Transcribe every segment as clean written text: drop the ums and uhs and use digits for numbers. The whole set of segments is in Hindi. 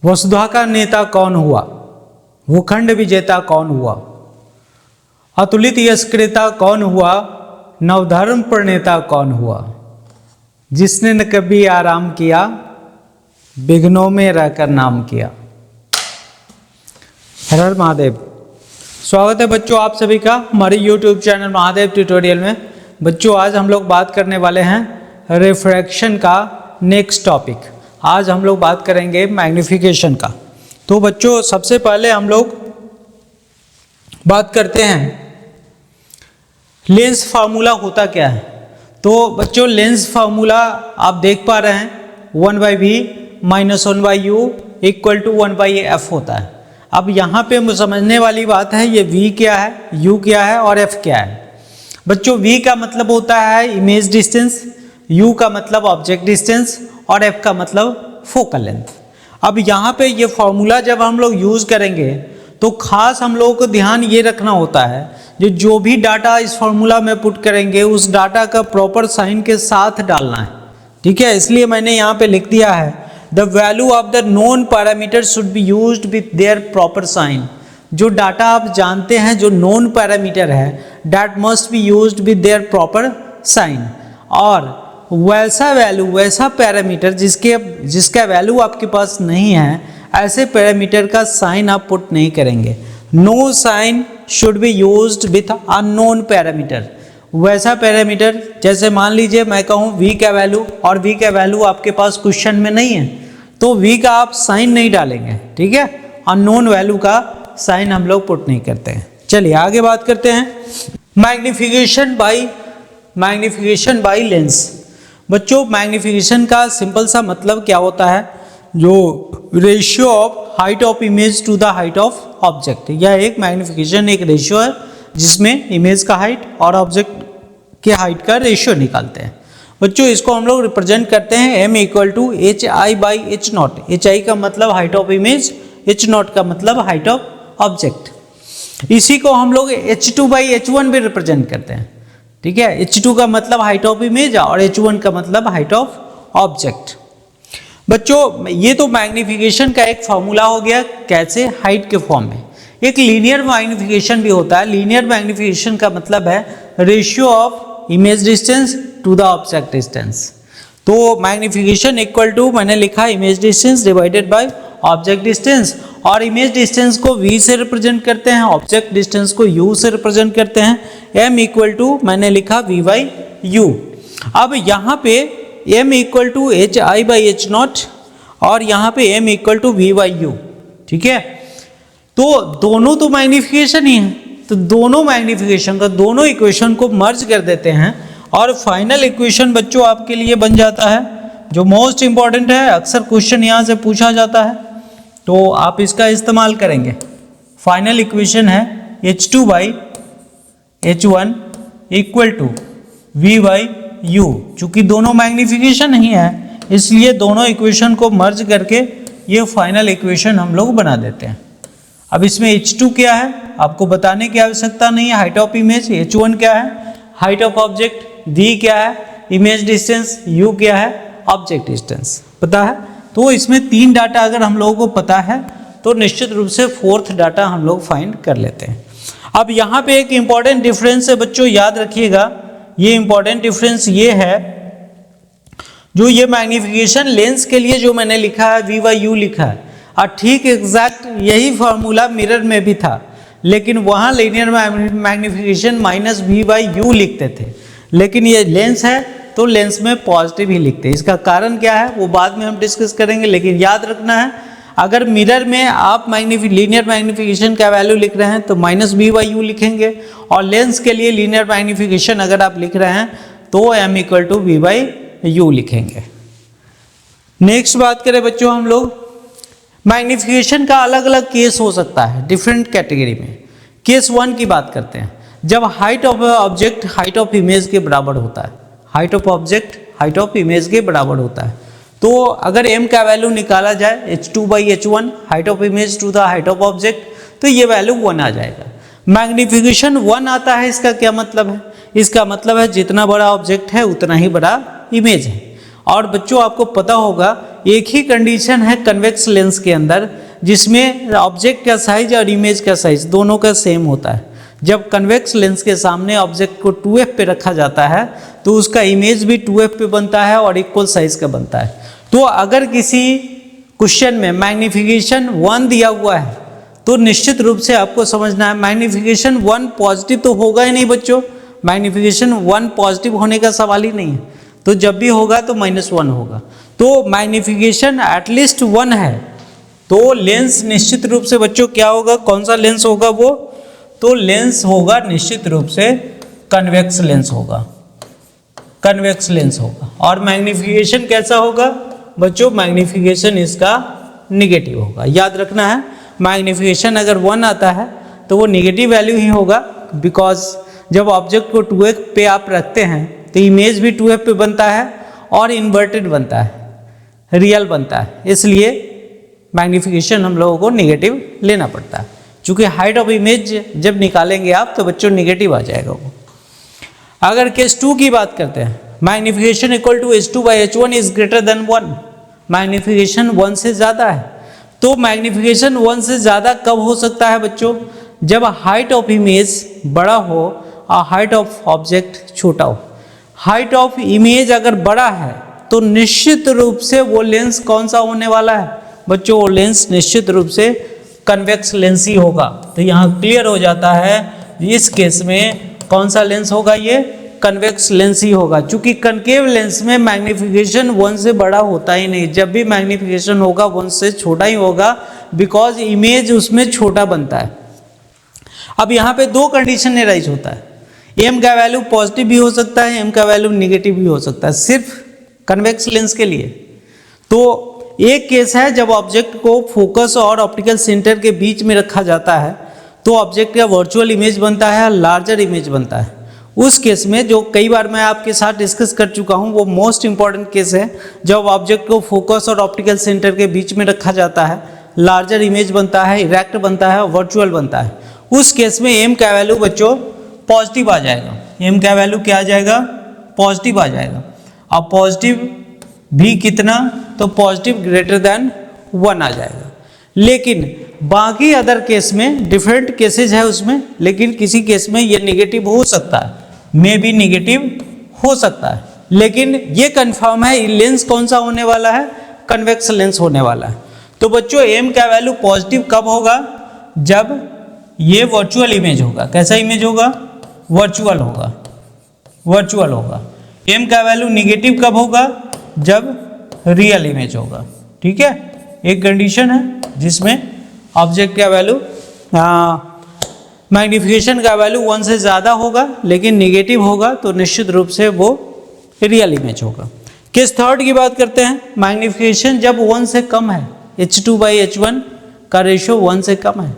वसुधा का नेता कौन हुआ? भूखंड विजेता कौन हुआ? अतुलित यशक्रेता कौन हुआ? नवधर्म प्रणेता कौन हुआ? जिसने न कभी आराम किया, विघ्नों में रहकर नाम किया। हर हर महादेव। स्वागत है बच्चों आप सभी का हमारे YouTube चैनल महादेव ट्यूटोरियल में। बच्चों आज हम लोग बात करने वाले हैं रिफ्रैक्शन का नेक्स्ट टॉपिक। आज हम लोग बात करेंगे मैग्निफिकेशन का। तो बच्चों सबसे पहले हम लोग बात करते हैं लेंस फार्मूला होता क्या है। तो बच्चों लेंस फार्मूला आप देख पा रहे हैं 1/v - 1/u = 1/f होता है। अब यहाँ पे समझने वाली बात है ये v क्या है, u क्या है और f क्या है। बच्चों v का मतलब होता है इमेज डिस्टेंस, u का मतलब ऑब्जेक्ट डिस्टेंस और f का मतलब फोकल लेंथ। अब यहाँ पे ये फॉर्मूला जब हम लोग यूज करेंगे तो खास हम लोगों को ध्यान ये रखना होता है जो भी डाटा इस फॉर्मूला में पुट करेंगे उस डाटा का प्रॉपर साइन के साथ डालना है। ठीक है, इसलिए मैंने यहाँ पे लिख दिया है the value of the known parameter should be used with their proper sign. जो डाटा आप जानते हैं जो नोन पैरामीटर है that must be used with their proper sign. और वैसा वैल्यू वैसा पैरामीटर जिसका वैल्यू आपके पास नहीं है ऐसे पैरामीटर का साइन आप पुट नहीं करेंगे। No sign should be used with unknown parameter. वैसा पैरामीटर जैसे मान लीजिए मैं कहूँ v का वैल्यू और v का वैल्यू आपके पास क्वेश्चन में नहीं है तो v का आप साइन नहीं डालेंगे। ठीक है, अननोन वैल्यू का साइन हम लोग पुट नहीं करते हैं। चलिए आगे बात करते हैं मैग्निफिकेशन बाय लेंस। बच्चों मैग्निफिकेशन का सिंपल सा मतलब क्या होता है, जो ratio of height of image to the height of object. यह एक मैग्निफिकेशन एक रेशियो है जिसमें इमेज का हाइट और ऑब्जेक्ट के हाइट का रेशियो निकालते हैं। बच्चों इसको हम लोग रिप्रेजेंट करते हैं m = hi/h0। hi का मतलब हाइट ऑफ इमेज, h0 का मतलब हाइट ऑफ ऑब्जेक्ट। इसी को हम लोग h2/h1 भी रिप्रेजेंट करते हैं। ठीक है, h2 का मतलब हाइट ऑफ इमेज और h1 का मतलब हाइट ऑफ ऑब्जेक्ट। बच्चों ये तो मैग्निफिकेशन का एक फॉर्मूला हो गया, कैसे हाइट के फॉर्म में। एक लीनियर मैग्निफिकेशन भी होता है। लीनियर मैग्निफिकेशन का मतलब है ratio of image distance to the object distance. तो मैग्निफिकेशन इक्वल टू मैंने लिखा image distance divided by object distance, और इमेज डिस्टेंस को v से रिप्रेजेंट करते हैं, ऑब्जेक्ट डिस्टेंस को u से रिप्रेजेंट करते हैं। m = मैंने लिखा v/u। अब यहाँ पे m = hi/h0 और यहाँ पे m = v/u। ठीक है, तो दोनों तो मैग्निफिकेशन ही है, तो दोनों मैग्निफिकेशन का दोनों इक्वेशन को मर्ज कर देते हैं और फाइनल इक्वेशन बच्चों आपके लिए बन जाता है जो मोस्ट इंपॉर्टेंट है। अक्सर क्वेश्चन यहाँ से पूछा जाता है तो आप इसका इस्तेमाल करेंगे। फाइनल इक्वेशन है h2/h1 = v/u। चूंकि दोनों मैग्निफिकेशन ही है इसलिए दोनों इक्वेशन को मर्ज करके ये फाइनल इक्वेशन हम लोग बना देते हैं। अब इसमें h2 क्या है आपको बताने की आवश्यकता नहीं है, हाइट ऑफ इमेज। h1 क्या है हाइट ऑफ ऑब्जेक्ट, v क्या है इमेज डिस्टेंस, u क्या है ऑब्जेक्ट डिस्टेंस। पता है तो इसमें 3 डाटा अगर हम लोगों को पता है तो निश्चित रूप से 4th डाटा हम लोग फाइंड कर लेते हैं। अब यहाँ पे एक इंपॉर्टेंट डिफरेंस है बच्चों, याद रखिएगा। ये इंपॉर्टेंट डिफरेंस ये है जो ये मैग्निफिकेशन लेंस के लिए जो मैंने लिखा है v/u लिखा है और ठीक एग्जैक्ट यही फॉर्मूला मिरर में भी था, लेकिन वहाँ लीनियर मैग्निफिकेशन -v/u लिखते थे, लेकिन ये लेंस है तो लेंस में पॉजिटिव ही लिखते हैं। इसका कारण क्या है वो बाद में हम डिस्कस करेंगे, लेकिन याद रखना है अगर मिरर में आप लीनियर मैग्निफिकेशन का वैल्यू लिख रहे हैं तो -v/u लिखेंगे, और लेंस के लिए लीनियर मैग्निफिकेशन अगर आप लिख रहे हैं तो m = v/u लिखेंगे। नेक्स्ट बात करें बच्चों हम लोग मैग्निफिकेशन का अलग अलग केस हो सकता है डिफरेंट कैटेगरी में। केस 1 की बात करते हैं जब height of object height of image के बराबर होता है। Height of object height of image के बराबर होता है तो अगर m का वैल्यू निकाला जाए h2/h1 height of image to the height of object तो ये वैल्यू 1 आ जाएगा। मैग्निफिकेशन 1 आता है, इसका क्या मतलब है? इसका मतलब है जितना बड़ा ऑब्जेक्ट है उतना ही बड़ा इमेज है। और बच्चों आपको पता होगा एक ही कंडीशन है कन्वेक्स लेंस के अंदर, जिसमें ऑब्जेक्ट का साइज और इमेज का साइज दोनों का सेम होता है। जब कन्वेक्स लेंस के सामने ऑब्जेक्ट को 2f पे रखा जाता है तो उसका इमेज भी 2f पे बनता है और इक्वल साइज का बनता है। तो अगर किसी क्वेश्चन में मैग्नीफिकेशन 1 दिया हुआ है तो निश्चित रूप से आपको समझना है मैग्नीफिकेशन 1 पॉजिटिव तो होगा ही नहीं बच्चों, मैग्नीफिकेशन 1 पॉजिटिव होने का सवाल ही नहीं है। तो जब भी होगा तो -1 होगा। तो मैग्नीफिकेशन एटलीस्ट 1 है तो लेंस निश्चित रूप से बच्चों क्या होगा, कौन सा लेंस होगा वो, तो लेंस होगा निश्चित रूप से कन्वेक्स लेंस होगा, कन्वेक्स लेंस होगा। और मैग्नीफिकेशन कैसा होगा बच्चों, मैग्नीफिकेशन इसका निगेटिव होगा। याद रखना है मैग्नीफिकेशन अगर 1 आता है तो वो निगेटिव वैल्यू ही होगा, बिकॉज जब ऑब्जेक्ट को 2f पे आप रखते हैं तो इमेज भी 2f पे बनता है और इन्वर्टेड बनता है, रियल बनता है, इसलिए मैग्नीफिकेशन हम लोगों को निगेटिव लेना पड़ता है। चूंकि हाइट ऑफ इमेज जब निकालेंगे आप तो बच्चों निगेटिव आ जाएगा वो। अगर केस 2 की बात करते हैं, magnification equal to h2/h1 is greater than 1, magnification 1 से ज़्यादा है। तो मैग्नीफिकेशन 1 से ज़्यादा कब हो सकता है बच्चों, जब हाइट ऑफ इमेज बड़ा हो और हाइट ऑफ ऑब्जेक्ट छोटा हो। हाइट ऑफ इमेज अगर बड़ा है तो निश्चित रूप से वो लेंस कौन सा होने वाला है बच्चों, वो लेंस निश्चित रूप से कन्वेक्स लेंस ही होगा। तो यहाँ क्लियर हो जाता है इस केस में कौन सा लेंस होगा, ये कन्वेक्स लेंस ही होगा। चूंकि कनकेव लेंस में मैग्नीफिकेशन 1 से बड़ा होता ही नहीं, जब भी मैग्नीफिकेशन होगा 1 से छोटा ही होगा, बिकॉज इमेज उसमें छोटा बनता है। अब यहाँ पे 2 कंडीशन राइज होता है, एम का वैल्यू पॉजिटिव भी हो सकता है, एम का वैल्यू निगेटिव भी हो सकता है, सिर्फ कन्वेक्स लेंस के लिए। तो एक केस है जब ऑब्जेक्ट को फोकस और ऑप्टिकल सेंटर के बीच में रखा जाता है तो ऑब्जेक्ट का वर्चुअल इमेज बनता है, लार्जर इमेज बनता है। उस केस में जो कई बार मैं आपके साथ डिस्कस कर चुका हूं, वो मोस्ट इंपॉर्टेंट केस है जब ऑब्जेक्ट को फोकस और ऑप्टिकल सेंटर के बीच में रखा जाता है, लार्जर इमेज बनता है, इरेक्ट बनता है, वर्चुअल बनता है। उस केस में एम का वैल्यू बच्चों पॉजिटिव आ जाएगा, एम का वैल्यू क्या आ जाएगा, पॉजिटिव आ जाएगा। अब पॉजिटिव भी कितना, तो पॉजिटिव ग्रेटर देन 1 आ जाएगा। लेकिन बाकी अदर केस में डिफरेंट केसेस है उसमें, लेकिन किसी केस में ये निगेटिव हो सकता है, मे भी निगेटिव हो सकता है, लेकिन ये कंफर्म है लेंस कौन सा होने वाला है, कन्वेक्स लेंस होने वाला है। तो बच्चों एम का वैल्यू पॉजिटिव कब होगा, जब ये वर्चुअल इमेज होगा। कैसा इमेज होगा, वर्चुअल होगा, वर्चुअल होगा। एम का वैल्यू निगेटिव कब होगा, जब रियल इमेज होगा। ठीक है, एक कंडीशन है जिसमें ऑब्जेक्ट का वैल्यू मैग्नीफिकेशन का वैल्यू 1 से ज़्यादा होगा लेकिन निगेटिव होगा, तो निश्चित रूप से वो रियल इमेज होगा। केस 3 की बात करते हैं, मैग्नीफिकेशन जब 1 से कम है, h2/h1 का रेशियो 1 से कम है,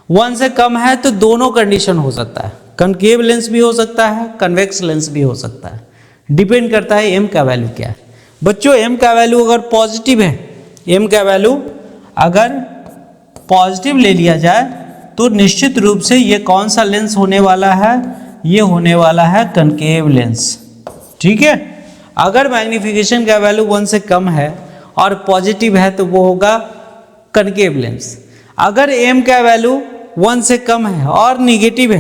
1 से कम है तो दोनों कंडीशन हो सकता है, कनकेव लेंस भी हो सकता है, कन्वेक्स लेंस भी हो सकता है, डिपेंड करता है एम का वैल्यू क्या है। बच्चों एम का वैल्यू अगर पॉजिटिव है, एम का वैल्यू अगर पॉजिटिव ले लिया जाए तो निश्चित रूप से ये कौन सा लेंस होने वाला है, ये होने वाला है कनकेव लेंस। ठीक है, अगर मैग्नीफिकेशन का वैल्यू 1 से कम है और पॉजिटिव है तो वो होगा कनकेव लेंस। अगर एम का वैल्यू 1 से कम है और निगेटिव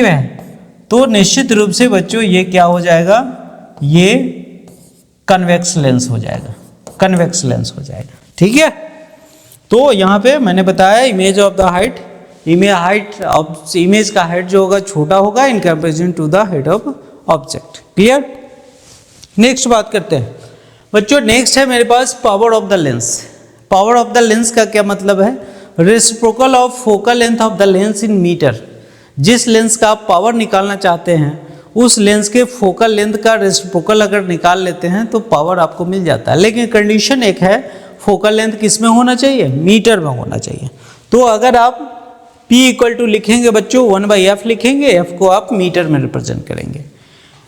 है तो निश्चित रूप से बच्चों ये क्या हो जाएगा, ये कन्वेक्स लेंस हो जाएगा, कन्वेक्स लेंस हो जाएगा। ठीक है, तो यहाँ पे मैंने बताया image of the height, image का हाइट जो होगा छोटा होगा in comparison to the height of object. Clear. Next बात करते हैं बच्चों, नेक्स्ट है मेरे पास power of the lens. Power of the lens का क्या मतलब है, reciprocal of focal length of the lens in metre. जिस लेंस का आप पावर निकालना चाहते हैं उस लेंस के फोकल लेंथ का रेसिप्रोकल अगर निकाल लेते हैं तो पावर आपको मिल जाता है। लेकिन कंडीशन एक है, फोकल लेंथ किस में होना चाहिए, मीटर में होना चाहिए। तो अगर आप P = लिखेंगे बच्चों 1/f लिखेंगे, f को आप मीटर में रिप्रेजेंट करेंगे।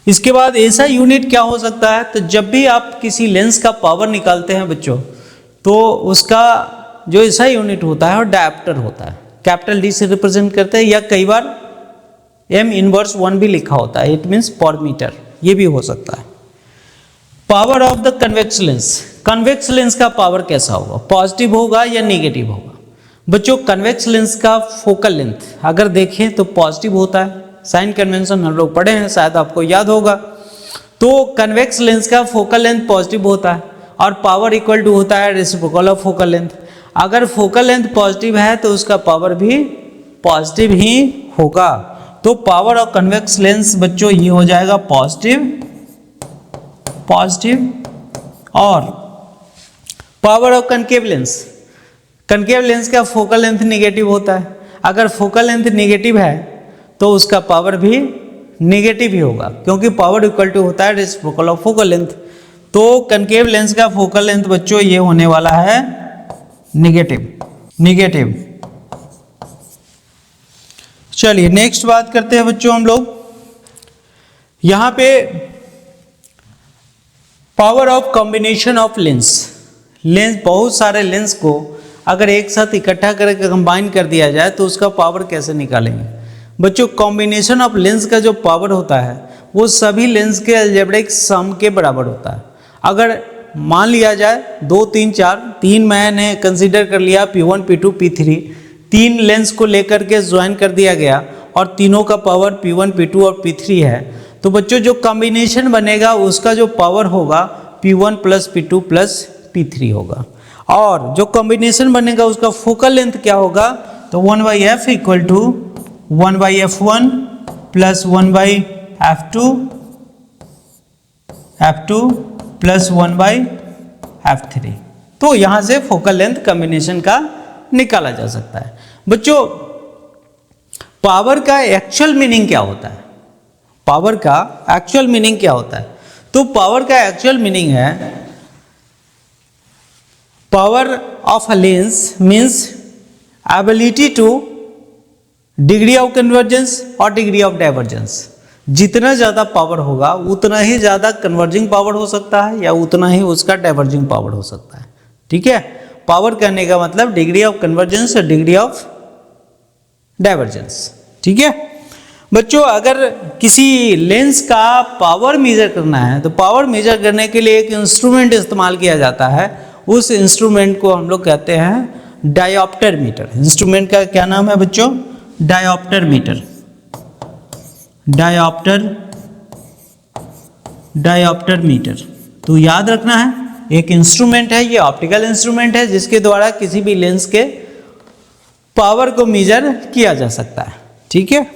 इसके बाद ऐसा यूनिट क्या हो सकता है, तो जब भी आप किसी लेंस का पावर निकालते हैं बच्चों तो उसका जो ऐसा यूनिट होता है वो डायप्टर होता है, कैपिटल D से रिप्रेजेंट करते हैं, या कई बार m−1 भी लिखा होता है, इट मीन्स पर मीटर, ये भी हो सकता है। Power of the convex lens, convex lens का पावर कैसा होगा, पॉजिटिव होगा या नेगेटिव होगा। बच्चों कन्वेक्स लेंस का फोकल लेंथ अगर देखें तो पॉजिटिव होता है, साइन कन्वेंशन हम लोग पढ़े हैं, शायद आपको याद होगा। तो कन्वेक्स लेंस का फोकल लेंथ पॉजिटिव होता है और पावर इक्वल टू होता है रेसिप्रोकल ऑफ फोकल लेंथ। अगर फोकल लेंथ पॉजिटिव है तो उसका पावर भी पॉजिटिव ही होगा। तो पावर ऑफ कन्वेक्स लेंस बच्चों ये हो जाएगा पॉजिटिव और power of concave lens, concave lens का फोकल लेंथ नेगेटिव होता है। अगर फोकल लेंथ नेगेटिव है तो उसका पावर भी नेगेटिव ही होगा, क्योंकि पावर इक्वल टू होता है रेसिप्रोकल ऑफ फोकल लेंथ। तो कनकेव लेंस का फोकल लेंथ बच्चों ये होने वाला है नेगेटिव। चलिए नेक्स्ट बात करते हैं बच्चों हम लोग। यहां पे power of combination of lens, बहुत सारे लेंस को अगर एक साथ इकट्ठा करके कंबाइन कर दिया जाए तो उसका पावर कैसे निकालेंगे। बच्चों कॉम्बिनेशन ऑफ लेंस का जो पावर होता है वो सभी लेंस के अलजेब्रिक सम के बराबर होता है। अगर मान लिया जाए 2 3 4 3 मैंने कंसीडर कर लिया P1 P2 P3, 3 लेंस को लेकर के ज्वाइन कर दिया गया और तीनों का पावर P1 P2 और P3 है, तो बच्चों जो कॉम्बिनेशन बनेगा उसका जो पावर होगा P1 plus P2 plus P3 होगा। और जो कॉम्बिनेशन बनेगा उसका फोकल लेंथ क्या होगा, तो 1/f equal to 1/f1 plus 1/f2 plus 1/f3। तो यहां से फोकल लेंथ कॉम्बिनेशन का निकाला जा सकता है। बच्चों पावर का एक्चुअल मीनिंग क्या होता है, पावर का एक्चुअल मीनिंग क्या होता है, तो पावर का एक्चुअल मीनिंग है power of a lens means ability two degree of convergence और डिग्री ऑफ डाइवर्जेंस। जितना ज़्यादा पावर होगा उतना ही ज़्यादा कन्वर्जिंग पावर हो सकता है या उतना ही उसका डाइवर्जिंग पावर हो सकता है। ठीक है, पावर कहने का मतलब डिग्री ऑफ कन्वर्जेंस और डिग्री ऑफ डाइवर्जेंस। ठीक है बच्चों, अगर किसी लेंस का पावर मेजर करना है तो पावर मेजर करने के लिए एक इंस्ट्रूमेंट इस्तेमाल किया जाता है, उस इंस्ट्रूमेंट को हम लोग कहते हैं डायोप्टर मीटर। इंस्ट्रूमेंट का क्या नाम है बच्चों, डायोप्टर मीटर। डायोप्टर मीटर तो याद रखना है, एक इंस्ट्रूमेंट है, ये ऑप्टिकल इंस्ट्रूमेंट है जिसके द्वारा किसी भी लेंस के पावर को मेजर किया जा सकता है। ठीक है,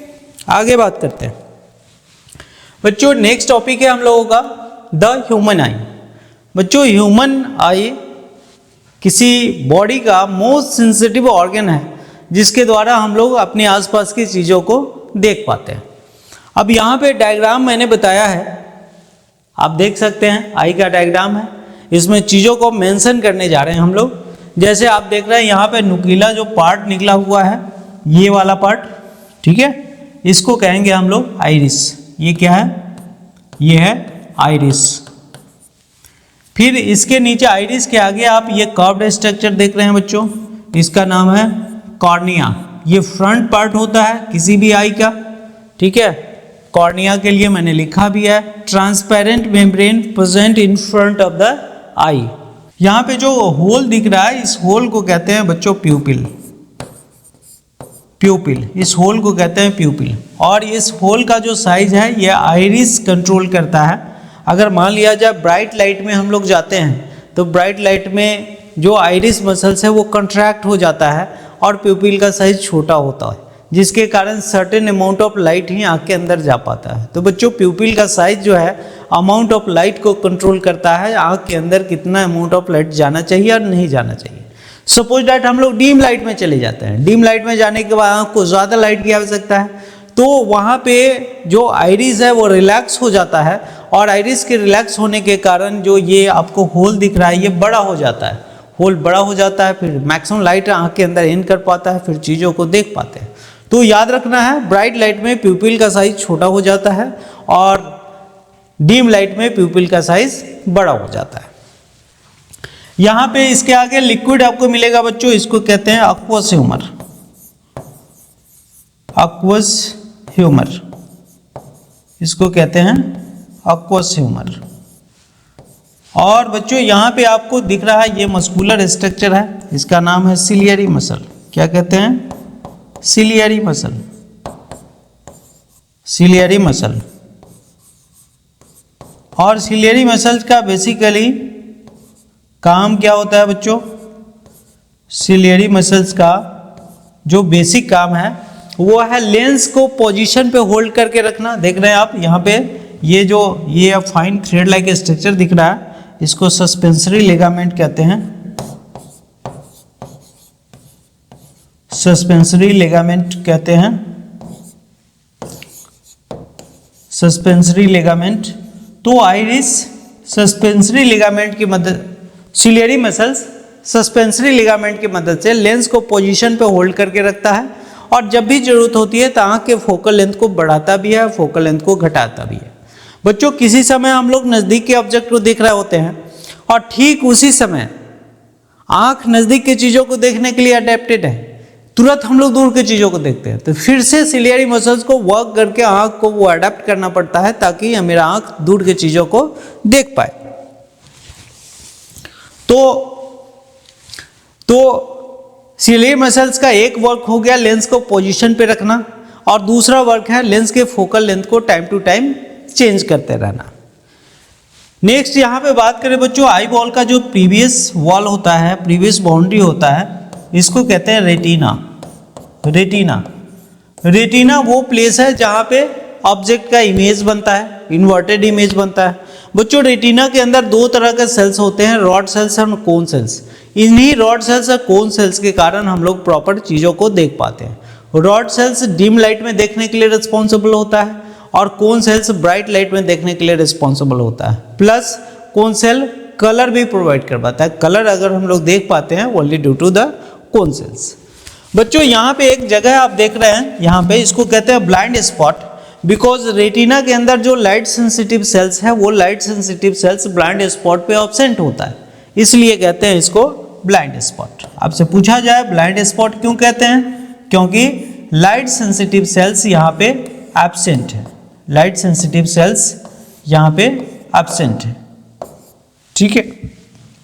आगे बात करते हैं बच्चों। नेक्स्ट टॉपिक है हम लोगों का द ह्यूमन आई। बच्चों ह्यूमन आई किसी बॉडी का मोस्ट सेंसिटिव ऑर्गन है जिसके द्वारा हम लोग अपने आसपास की चीज़ों को देख पाते हैं। अब यहाँ पे डायग्राम मैंने बताया है, आप देख सकते हैं आई का डायग्राम है, इसमें चीज़ों को मेंशन करने जा रहे हैं हम लोग। जैसे आप देख रहे हैं यहाँ पे नुकीला जो पार्ट निकला हुआ है, ये वाला पार्ट, ठीक है, इसको कहेंगे हम लोग आइरिस। ये क्या है, ये है आइरिस। फिर इसके नीचे आइरिस के आगे आप ये कर्व्ड स्ट्रक्चर देख रहे हैं बच्चों, इसका नाम है कॉर्निया। ये फ्रंट पार्ट होता है किसी भी आई का। ठीक है, कॉर्निया के लिए मैंने लिखा भी है transparent membrane present in front of the eye. यहाँ पे जो होल दिख रहा है इस होल को कहते हैं बच्चों प्यूपिल। इस होल को कहते हैं प्यूपिल। और इस होल का जो साइज है ये आइरिस कंट्रोल करता है। अगर मान लिया जाए ब्राइट लाइट में हम लोग जाते हैं तो ब्राइट लाइट में जो आइरिस मसल्स है वो कंट्रैक्ट हो जाता है और प्यूपिल का साइज छोटा होता है, जिसके कारण सर्टेन अमाउंट ऑफ लाइट ही आँख के अंदर जा पाता है। तो बच्चों प्यूपिल का साइज जो है अमाउंट ऑफ लाइट को कंट्रोल करता है, आँख के अंदर कितना अमाउंट ऑफ लाइट जाना चाहिए और नहीं जाना चाहिए। सपोज दैट हम लोग डीम लाइट में चले जाते हैं, डीम लाइट में जाने के बाद आँख को ज़्यादा लाइट की आवश्यकता है, तो वहाँ पे जो आइरिस है वो रिलैक्स हो जाता है और आइरिस के रिलैक्स होने के कारण जो ये आपको होल दिख रहा है ये बड़ा हो जाता है। होल बड़ा हो जाता है, फिर मैक्सिमम लाइट आँख के अंदर इन कर पाता है, फिर चीज़ों को देख पाते हैं। तो याद रखना है ब्राइट लाइट में प्यूपिल का साइज छोटा हो जाता है और डीम लाइट में प्यूपिल का साइज बड़ा हो जाता है। यहाँ पे इसके आगे लिक्विड आपको मिलेगा बच्चों, इसको कहते हैं अक्वस ह्यूमर। अक्वस ह्यूमर इसको कहते हैं अक्वस ह्यूमर। और बच्चों यहाँ पे आपको दिख रहा है ये मस्कुलर स्ट्रक्चर है, इसका नाम है सिलियरी मसल। क्या कहते हैं? Ciliary muscle. Ciliary muscle. और सिलियरी मसल्स का बेसिकली काम क्या होता है बच्चों? सिलियरी मसल्स का जो बेसिक काम है वो है लेंस को पोजीशन पे होल्ड करके रखना। देख रहे हैं आप यहाँ पे ये फाइन थ्रेड लाइक स्ट्रक्चर दिख रहा है, इसको सस्पेंसरी लिगामेंट कहते हैं। सस्पेंसरी लिगामेंट कहते हैं। Suspensory ligament. तो आइरिस सस्पेंसरी लिगामेंट की मदद, सिलियरी मसल्स सस्पेंसरी लिगामेंट की मदद से लेंस को पोजीशन पे होल्ड करके रखता है और जब भी जरूरत होती है तो आँख के फोकल लेंथ को बढ़ाता भी है, फोकल लेंथ को घटाता भी है। बच्चों किसी समय हम लोग नज़दीक के ऑब्जेक्ट को देख रहे होते हैं और ठीक उसी समय आँख नज़दीक की चीज़ों को देखने के लिए अडेप्टेड है, तुरंत हम लोग दूर की चीज़ों को देखते हैं। तो फिर से सिलियरी मसल्स को वर्क करके आँख को वो अडेप्ट करना पड़ता है ताकि मेरा आँख दूर की चीज़ों को देख पाए। तो सिलियरी मसल्स का एक वर्क हो गया लेंस को पोजीशन पे रखना और दूसरा वर्क है लेंस के फोकल लेंथ को टाइम टू टाइम चेंज करते रहना। नेक्स्ट यहाँ पे बात करें बच्चों, आई बॉल का जो प्रीवियस वॉल होता है, प्रीवियस बाउंड्री होता है, इसको कहते हैं रेटिना। रेटिना। रेटिना वो प्लेस है जहाँ पे ऑब्जेक्ट का इमेज बनता है, इन्वर्टेड इमेज बनता है। बच्चों रेटिना के अंदर दो तरह के सेल्स होते हैं, रॉड सेल्स और कोन सेल्स। इन्हीं रॉड सेल्स और कोन सेल्स के कारण हम लोग प्रॉपर चीज़ों को देख पाते हैं। रॉड सेल्स डिम लाइट में देखने के लिए रिस्पॉन्सिबल होता है और कोन सेल्स ब्राइट लाइट में देखने के लिए रिस्पॉन्सिबल होता है। प्लस कोन सेल कलर भी प्रोवाइड कर पाता है। कलर अगर हम लोग देख पाते हैं only due to the cone cells. बच्चों यहाँ पे एक जगह आप देख रहे हैं, यहाँ पे इसको कहते हैं ब्लाइंड स्पॉट, बिकॉज रेटिना के अंदर जो लाइट सेंसिटिव सेल्स है वो light sensitive sales blind spot पे ऑब्सेंट होता है, इसलिए कहते हैं इसको ब्लाइंड स्पॉट। आपसे पूछा जाए ब्लाइंड स्पॉट क्यों कहते हैं? क्योंकि लाइट सेंसिटिव सेल्स यहाँ पे एब्सेंट है। लाइट सेंसिटिव सेल्स यहाँ पे एब्सेंट है, ठीक है।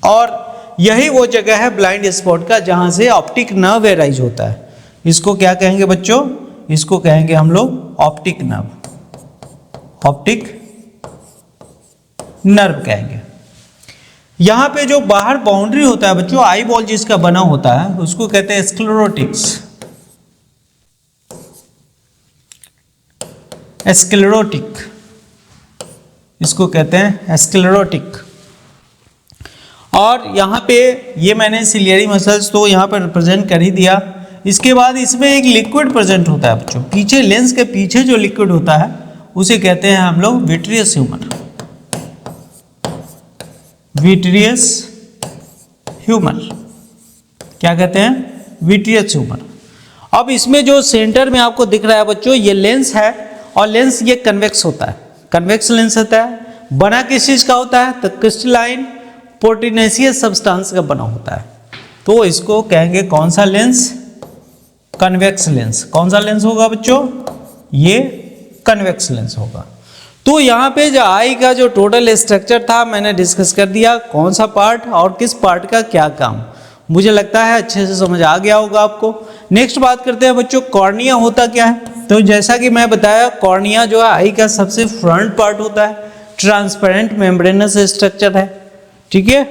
और यही वो जगह है ब्लाइंड स्पॉट का जहाँ से ऑप्टिक नर्व एराइज होता है। इसको क्या कहेंगे बच्चों? इसको कहेंगे हम लोग ऑप्टिक नर्व। ऑप्टिक नर्व कहेंगे। यहाँ पे जो बाहर बाउंड्री होता है बच्चों, आई बॉल जिसका बना होता है उसको कहते हैं स्क्लेरोटिक्स। स्क्लेरोटिक, इसको कहते हैं स्क्लेरोटिक। और यहाँ पे ये मैंने सिलियरी मसल्स तो यहाँ पर रिप्रेजेंट कर ही दिया। इसके बाद इसमें एक लिक्विड प्रेजेंट होता है बच्चों, पीछे लेंस के पीछे जो लिक्विड होता है उसे कहते हैं हम लोग विट्रियस ह्यूमर। विट्रियस ह्यूमर क्या कहते हैं? Vitreous humour. अब इसमें जो सेंटर में आपको दिख रहा है बच्चों, ये लेंस है और लेंस ये कन्वेक्स होता है, कन्वेक्स लेंस होता है। बना किस चीज का होता है? तो क्रिस्टलाइन प्रोटीनेशियस सब्सटेंस का बना होता है। तो इसको कहेंगे कौन सा लेंस? Convex lens. कौन सा लेंस होगा बच्चों? ये कन्वेक्स लेंस होगा। तो यहाँ पे जो आई का जो टोटल स्ट्रक्चर था मैंने डिस्कस कर दिया, कौन सा पार्ट और किस पार्ट का क्या काम। मुझे लगता है अच्छे से समझ आ गया होगा आपको। नेक्स्ट बात करते हैं बच्चों, कॉर्निया होता क्या है? तो जैसा कि मैं बताया, कॉर्निया जो है आई का सबसे फ्रंट पार्ट होता है, ट्रांसपेरेंट मेम्ब्रेनस स्ट्रक्चर है, ठीक है।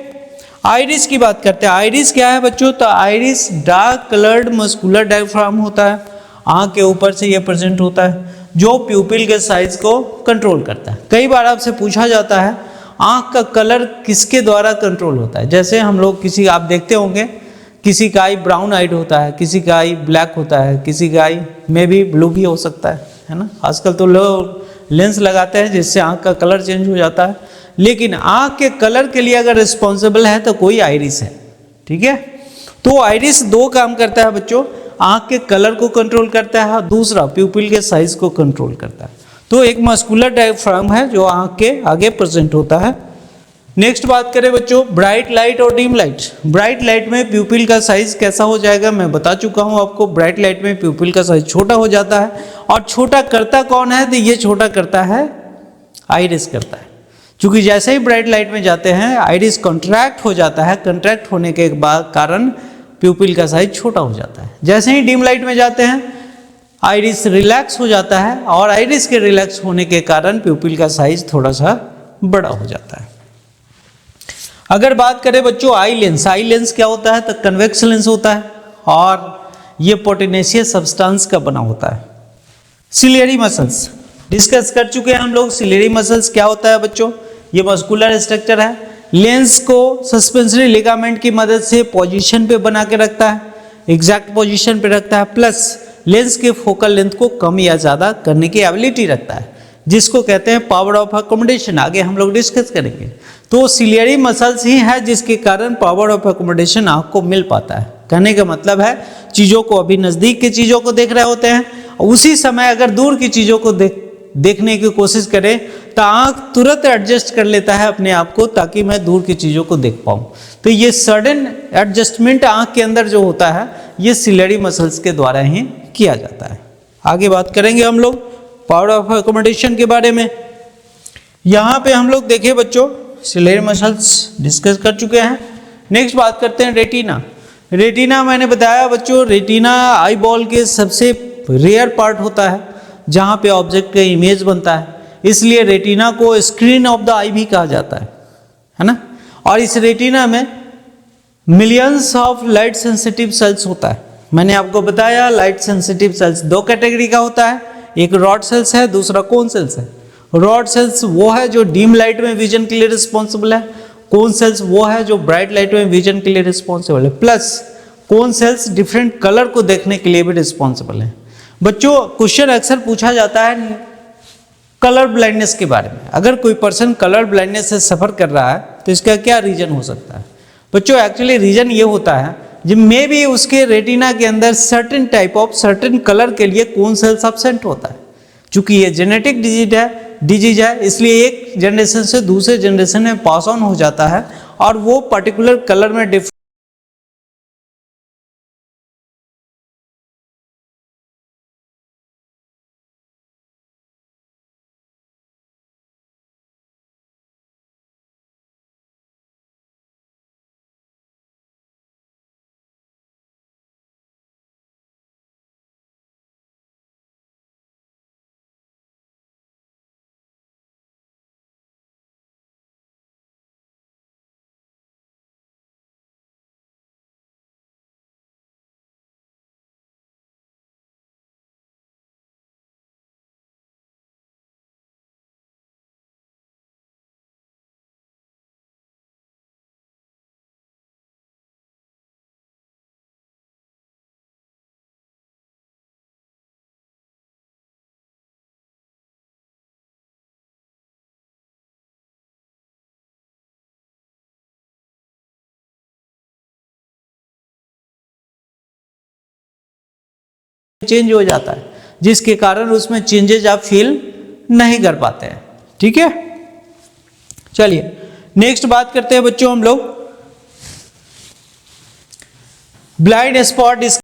आइरिस की बात करते हैं। आइरिस क्या है बच्चों? तो iris dark coloured muscular diaphragm होता है, आँख के ऊपर से ये प्रेजेंट होता है, जो प्यूपिल के साइज को कंट्रोल करता है। कई बार आपसे पूछा जाता है आँख का कलर किसके द्वारा कंट्रोल होता है? जैसे हम लोग आप देखते होंगे किसी का आई ब्राउन आइड होता है, किसी का आई ब्लैक होता है, किसी का आई में भी ब्लू भी हो सकता है ना। आजकल तो लोग लेंस लगाते हैं जिससे आँख का कलर चेंज हो जाता है, लेकिन आँख के कलर के लिए अगर रिस्पॉन्सिबल है तो कोई आइरिस है, ठीक है। तो आइरिस दो काम करता है बच्चों, आँख के कलर को कंट्रोल करता है, दूसरा प्यूपिल के साइज को कंट्रोल करता है। तो एक मस्कुलर डायफ्राम है जो आँख के आगे प्रेजेंट होता है। नेक्स्ट बात करें बच्चों, ब्राइट लाइट और डिम लाइट। ब्राइट लाइट में प्यूपिल का साइज कैसा हो जाएगा मैं बता चुका हूँ आपको। ब्राइट लाइट में प्यूपिल का साइज छोटा हो जाता है, और छोटा करता कौन है? तो ये छोटा करता है आइरिस करता है। क्योंकि जैसे ही ब्राइट लाइट में जाते हैं आइरिस कॉन्ट्रैक्ट हो जाता है, कॉन्ट्रैक्ट होने के बाद कारण प्यूपिल का साइज छोटा हो जाता है। जैसे ही डिम लाइट में जाते हैं आइरिस रिलैक्स हो जाता है और आइरिस के रिलैक्स होने के कारण प्यूपिल का साइज थोड़ा सा बड़ा हो जाता है। अगर बात करें बच्चों आई लेंस क्या होता है? तो कन्वेक्स लेंस होता है और ये प्रोटीनेशियस सब्सटेंस का बना होता है। सिलियरी मसल्स डिस्कस कर चुके हैं हम लोग। सिलियरी मसल्स क्या होता है बच्चों? ये मस्कुलर स्ट्रक्चर है, लेंस को सस्पेंसरी लिगामेंट की मदद से पोजीशन पे बना के रखता है, एग्जैक्ट पोजीशन पे रखता है, प्लस लेंस के फोकल लेंथ को कम या ज़्यादा करने की एबिलिटी रखता है, जिसको कहते हैं पावर ऑफ अकोमोडेशन। आगे हम लोग डिस्कस करेंगे। तो सिलियरी मसल्स ही है जिसके कारण पावर ऑफ अकोमोडेशन आँख को मिल पाता है। कहने का मतलब है चीज़ों को अभी नज़दीक की चीज़ों को देख रहे होते हैं, उसी समय अगर दूर की चीज़ों को देखने की कोशिश करें तो आँख तुरंत एडजस्ट कर लेता है अपने आप को, ताकि मैं दूर की चीज़ों को देख पाऊँ। तो ये सडन एडजस्टमेंट आँख के अंदर जो होता है ये सिलियरी मसल्स के द्वारा ही किया जाता है। आगे बात करेंगे हम लोग पावर ऑफ अकोमोडेशन के बारे में। यहाँ पे हम लोग देखें बच्चों सिलियरी मसल्स डिस्कस कर चुके हैं। नेक्स्ट बात करते हैं रेटिना। रेटिना मैंने बताया बच्चों, रेटिना आई बॉल के सबसे रेयर पार्ट होता है जहाँ पे ऑब्जेक्ट का इमेज बनता है, इसलिए रेटिना को स्क्रीन ऑफ द आई भी कहा जाता है ना। और इस रेटिना में millions of light sensitive sales होता है। मैंने आपको बताया लाइट सेंसिटिव सेल्स दो कैटेगरी का होता है, एक रॉड सेल्स है, दूसरा कोन सेल्स है। रॉड सेल्स वो है जो डीम लाइट में विजन के लिए रिस्पॉन्सिबल है, कोन सेल्स वो है जो ब्राइट लाइट में विजन के लिए रिस्पॉन्सिबल है, plus cone cells different colour को देखने के लिए भी रिस्पॉन्सिबल है। बच्चों क्वेश्चन अक्सर पूछा जाता है कलर ब्लाइंडनेस के बारे में। अगर कोई पर्सन कलर ब्लाइंडनेस से सफ़र कर रहा है तो इसका क्या रीजन हो सकता है? बच्चों एक्चुअली रीजन ये होता है जब मे भी उसके रेटिना के अंदर certain type of certain colour के लिए कोन सेल्स एब्सेंट होता है। चूंकि ये जेनेटिक डिजीज है इसलिए एक जनरेशन से दूसरे जनरेशन में पास ऑन हो जाता है और वो पर्टिकुलर कलर में डिफरेंट चेंज हो जाता है, जिसके कारण उसमें चेंजेस आप फील नहीं कर पाते हैं। ठीक है, चलिए नेक्स्ट बात करते हैं बच्चों हम लोग ब्लाइंड स्पॉट।